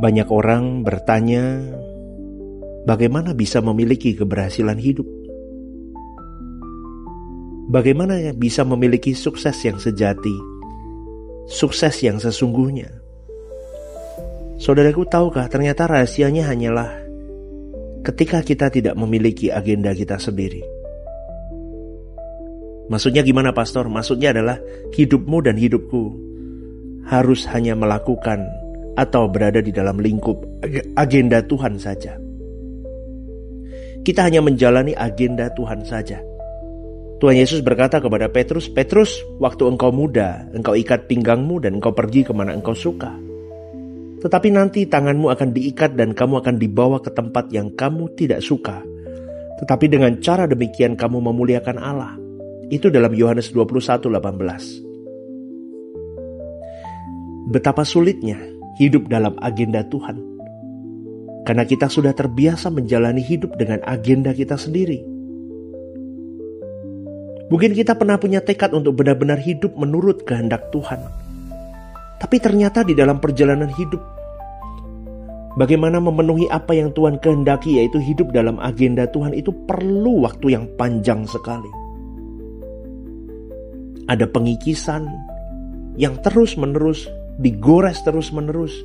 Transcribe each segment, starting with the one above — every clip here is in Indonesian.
Banyak orang bertanya, bagaimana bisa memiliki keberhasilan hidup? Bagaimana bisa memiliki sukses yang sejati, sukses yang sesungguhnya? Saudaraku, tahukah ternyata rahasianya hanyalah ketika kita tidak memiliki agenda kita sendiri. Maksudnya gimana, Pastor? Maksudnya adalah hidupmu dan hidupku harus hanya melakukan atau berada di dalam lingkup agenda Tuhan saja. Kita hanya menjalani agenda Tuhan saja. Tuhan Yesus berkata kepada Petrus, "Petrus, waktu engkau muda, engkau ikat pinggangmu dan engkau pergi kemana engkau suka. Tetapi nanti tanganmu akan diikat dan kamu akan dibawa ke tempat yang kamu tidak suka. Tetapi dengan cara demikian kamu memuliakan Allah." Itu dalam Yohanes 21:18. Betapa sulitnya hidup dalam agenda Tuhan, karena kita sudah terbiasa menjalani hidup dengan agenda kita sendiri. Mungkin kita pernah punya tekad untuk benar-benar hidup menurut kehendak Tuhan, tapi ternyata di dalam perjalanan hidup, bagaimana memenuhi apa yang Tuhan kehendaki, yaitu hidup dalam agenda Tuhan, itu perlu waktu yang panjang sekali. Ada pengikisan yang terus-menerus, digores terus-menerus,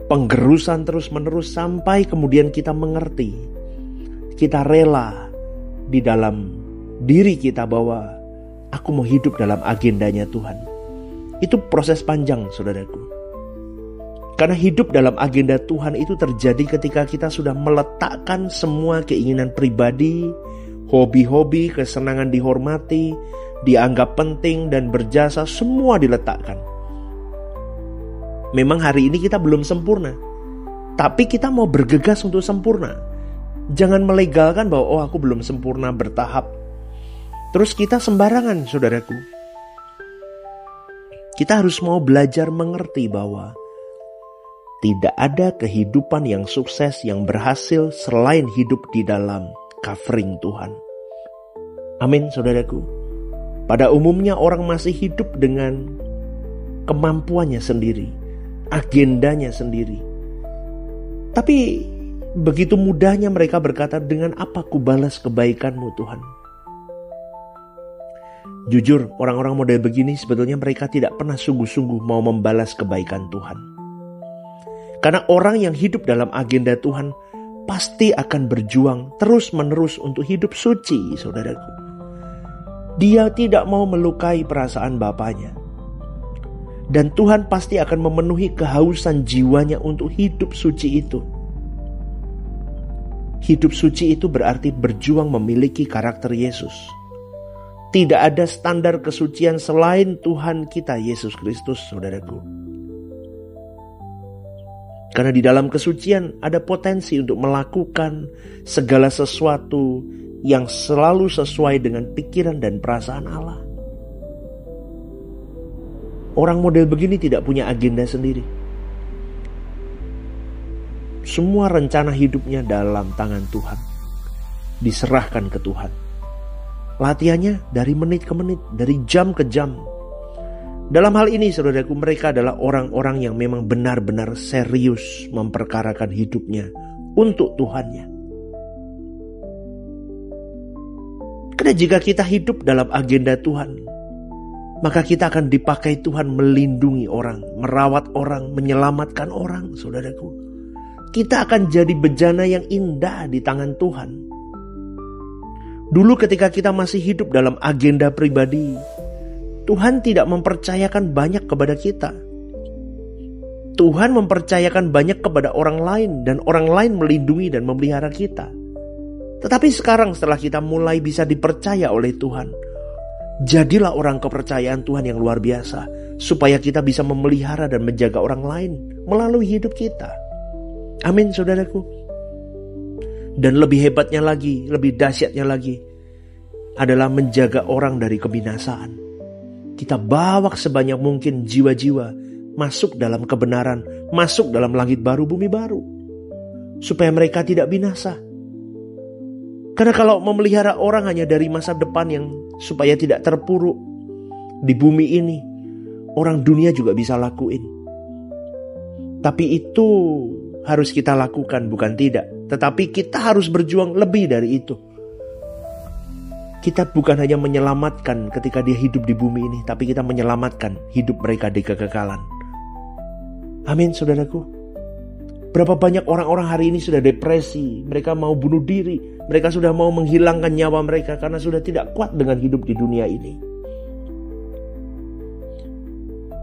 penggerusan terus-menerus, sampai kemudian kita mengerti, kita rela di dalam diri kita bahwa aku mau hidup dalam agendanya Tuhan. Itu proses panjang, saudaraku. Karena hidup dalam agenda Tuhan itu terjadi ketika kita sudah meletakkan semua keinginan pribadi, hobi-hobi, kesenangan dihormati, dianggap penting dan berjasa, semua diletakkan. Memang hari ini kita belum sempurna, tapi kita mau bergegas untuk sempurna. Jangan melegalkan bahwa aku belum sempurna, bertahap. Terus kita sembarangan, saudaraku. Kita harus mau belajar mengerti bahwa tidak ada kehidupan yang sukses, yang berhasil selain hidup di dalam covering Tuhan. Amin, saudaraku. Pada umumnya orang masih hidup dengan kemampuannya sendiri, agendanya sendiri. Tapi begitu mudahnya mereka berkata, "Dengan apa ku balas kebaikanmu Tuhan?" Jujur, orang-orang model begini sebetulnya mereka tidak pernah sungguh-sungguh mau membalas kebaikan Tuhan. Karena orang yang hidup dalam agenda Tuhan pasti akan berjuang terus-menerus untuk hidup suci, saudaraku. Dia tidak mau melukai perasaan Bapaknya. Dan Tuhan pasti akan memenuhi kehausan jiwanya untuk hidup suci itu. Hidup suci itu berarti berjuang memiliki karakter Yesus. Tidak ada standar kesucian selain Tuhan kita Yesus Kristus, saudaraku. Karena di dalam kesucian ada potensi untuk melakukan segala sesuatu yang selalu sesuai dengan pikiran dan perasaan Allah. Orang model begini tidak punya agenda sendiri. Semua rencana hidupnya dalam tangan Tuhan, diserahkan ke Tuhan. Latihannya dari menit ke menit, dari jam ke jam. Dalam hal ini, saudaraku, mereka adalah orang-orang yang memang benar-benar serius memperkarakan hidupnya untuk Tuhannya. Karena jika kita hidup dalam agenda Tuhan, maka kita akan dipakai Tuhan melindungi orang, merawat orang, menyelamatkan orang, saudaraku. Kita akan jadi bejana yang indah di tangan Tuhan. Dulu ketika kita masih hidup dalam agenda pribadi, Tuhan tidak mempercayakan banyak kepada kita. Tuhan mempercayakan banyak kepada orang lain, dan orang lain melindungi dan memelihara kita. Tetapi sekarang setelah kita mulai bisa dipercaya oleh Tuhan, jadilah orang kepercayaan Tuhan yang luar biasa, supaya kita bisa memelihara dan menjaga orang lain melalui hidup kita. Amin, saudaraku. Dan lebih hebatnya lagi, lebih dahsyatnya lagi, adalah menjaga orang dari kebinasaan. Kita bawa sebanyak mungkin jiwa-jiwa masuk dalam kebenaran, masuk dalam langit baru, bumi baru, supaya mereka tidak binasa. Karena kalau memelihara orang hanya dari masa depan yang supaya tidak terpuruk di bumi ini, orang dunia juga bisa lakuin. Tapi itu harus kita lakukan, bukan tidak. Tetapi kita harus berjuang lebih dari itu. Kita bukan hanya menyelamatkan ketika dia hidup di bumi ini, tapi kita menyelamatkan hidup mereka di kekekalan. Amin, saudaraku. Berapa banyak orang-orang hari ini sudah depresi, mereka mau bunuh diri, mereka sudah mau menghilangkan nyawa mereka karena sudah tidak kuat dengan hidup di dunia ini.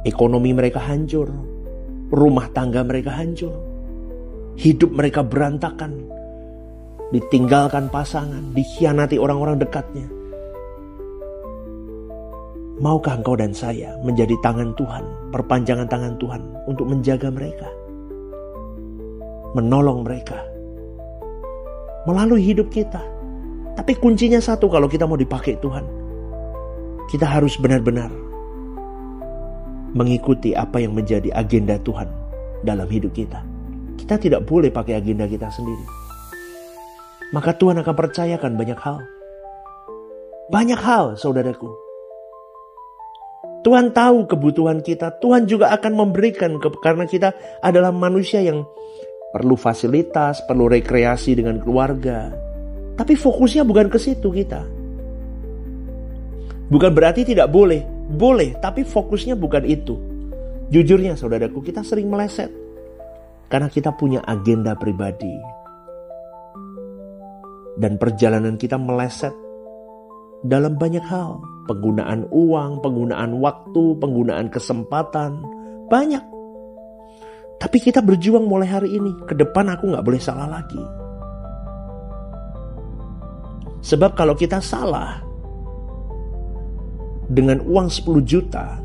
Ekonomi mereka hancur, rumah tangga mereka hancur, hidup mereka berantakan, ditinggalkan pasangan, dikhianati orang-orang dekatnya. Maukah engkau dan saya menjadi tangan Tuhan, perpanjangan tangan Tuhan untuk menjaga mereka, menolong mereka melalui hidup kita? Tapi kuncinya satu, kalau kita mau dipakai Tuhan, kita harus benar-benar mengikuti apa yang menjadi agenda Tuhan dalam hidup kita. Kita tidak boleh pakai agenda kita sendiri. Maka Tuhan akan percayakan banyak hal. Banyak hal, saudaraku. Tuhan tahu kebutuhan kita. Tuhan juga akan memberikan, karena kita adalah manusia yang perlu fasilitas, perlu rekreasi dengan keluarga. Tapi fokusnya bukan ke situ kita. Bukan berarti tidak boleh. Boleh, tapi fokusnya bukan itu. Jujurnya saudaraku, kita sering meleset. Karena kita punya agenda pribadi. Dan perjalanan kita meleset dalam banyak hal. Penggunaan uang, penggunaan waktu, penggunaan kesempatan. Banyak. Tapi kita berjuang mulai hari ini. Ke depan aku gak boleh salah lagi. Sebab kalau kita salah dengan uang 10 juta,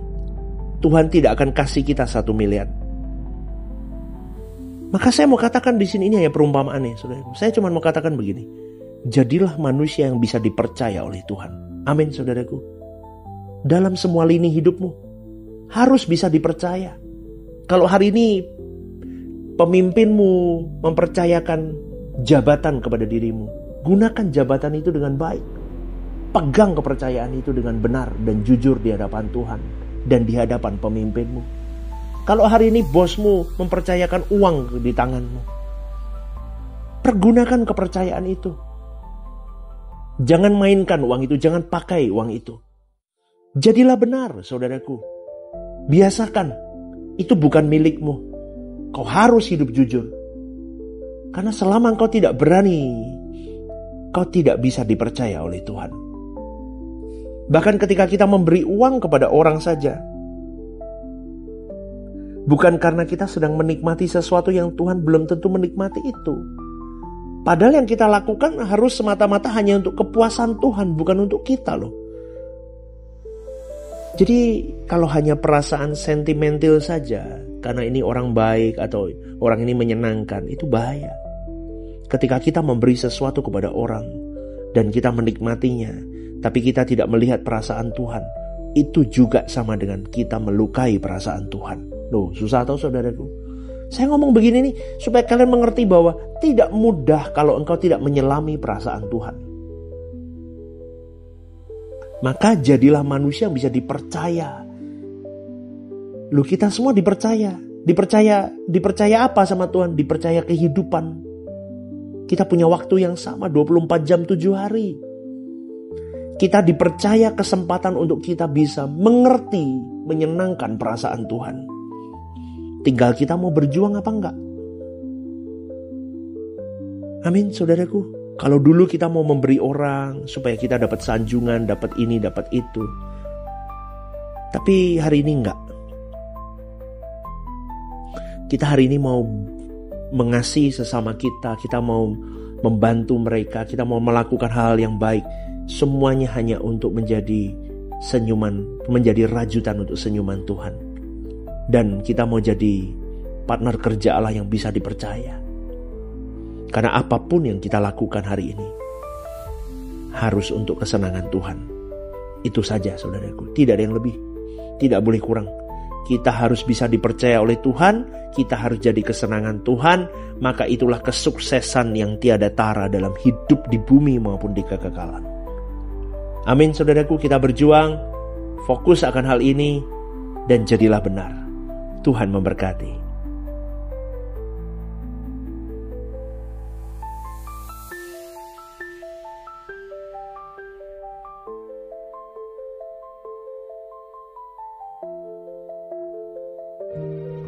Tuhan tidak akan kasih kita 1 miliar. Maka saya mau katakan di sini, ini hanya perumpamaan nih, saudaraku. Saya cuma mau katakan begini. Jadilah manusia yang bisa dipercaya oleh Tuhan. Amin, saudaraku. Dalam semua lini hidupmu harus bisa dipercaya. Kalau hari ini pemimpinmu mempercayakan jabatan kepada dirimu, gunakan jabatan itu dengan baik. Pegang kepercayaan itu dengan benar dan jujur di hadapan Tuhan dan di hadapan pemimpinmu. Kalau hari ini bosmu mempercayakan uang di tanganmu, pergunakan kepercayaan itu. Jangan mainkan uang itu, jangan pakai uang itu. Jadilah benar, saudaraku. Biasakan, itu bukan milikmu. Kau harus hidup jujur. Karena selama engkau tidak berani, kau tidak bisa dipercaya oleh Tuhan. Bahkan ketika kita memberi uang kepada orang saja, bukan karena kita sedang menikmati sesuatu yang Tuhan belum tentu menikmati itu. Padahal yang kita lakukan harus semata-mata hanya untuk kepuasan Tuhan, bukan untuk kita loh. Jadi kalau hanya perasaan sentimental saja, karena ini orang baik atau orang ini menyenangkan, itu bahaya. Ketika kita memberi sesuatu kepada orang dan kita menikmatinya, tapi kita tidak melihat perasaan Tuhan, itu juga sama dengan kita melukai perasaan Tuhan. Loh, susah atau saudaraku? Saya ngomong begini nih supaya kalian mengerti bahwa tidak mudah kalau engkau tidak menyelami perasaan Tuhan. Maka jadilah manusia yang bisa dipercaya. Loh, kita semua dipercaya. Dipercaya apa sama Tuhan? Dipercaya kehidupan. Kita punya waktu yang sama 24 jam 7 hari. Kita dipercaya kesempatan untuk kita bisa mengerti, menyenangkan perasaan Tuhan. Tinggal kita mau berjuang apa enggak. Amin, saudaraku. Kalau dulu kita mau memberi orang supaya kita dapat sanjungan, dapat ini, dapat itu. Tapi hari ini enggak. Kita hari ini mau mengasihi sesama kita, kita mau membantu mereka, kita mau melakukan hal yang baik. Semuanya hanya untuk menjadi senyuman, menjadi rajutan untuk senyuman Tuhan. Dan kita mau jadi partner kerja Allah yang bisa dipercaya. Karena apapun yang kita lakukan hari ini harus untuk kesenangan Tuhan. Itu saja, saudaraku. Tidak ada yang lebih. Tidak boleh kurang. Kita harus bisa dipercaya oleh Tuhan. Kita harus jadi kesenangan Tuhan. Maka itulah kesuksesan yang tiada tara dalam hidup di bumi maupun di kekekalan. Amin, saudaraku. Kita berjuang, fokus akan hal ini, dan jadilah benar. Tuhan memberkati.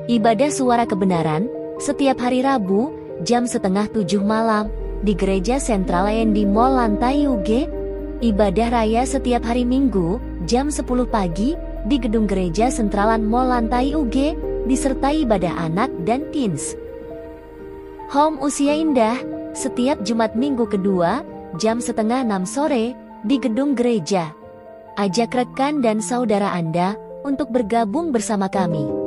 Ibadah Suara Kebenaran, setiap hari Rabu, jam 6:30 malam, di Gereja Sentral di Mall Lantai UG. Ibadah Raya setiap hari Minggu, jam 10 pagi, di Gedung Gereja Sentralan Mall Lantai UG, disertai ibadah anak dan teens. Home Usia Indah, setiap Jumat Minggu kedua, jam 5:30 sore, di Gedung Gereja. Ajak rekan dan saudara Anda untuk bergabung bersama kami.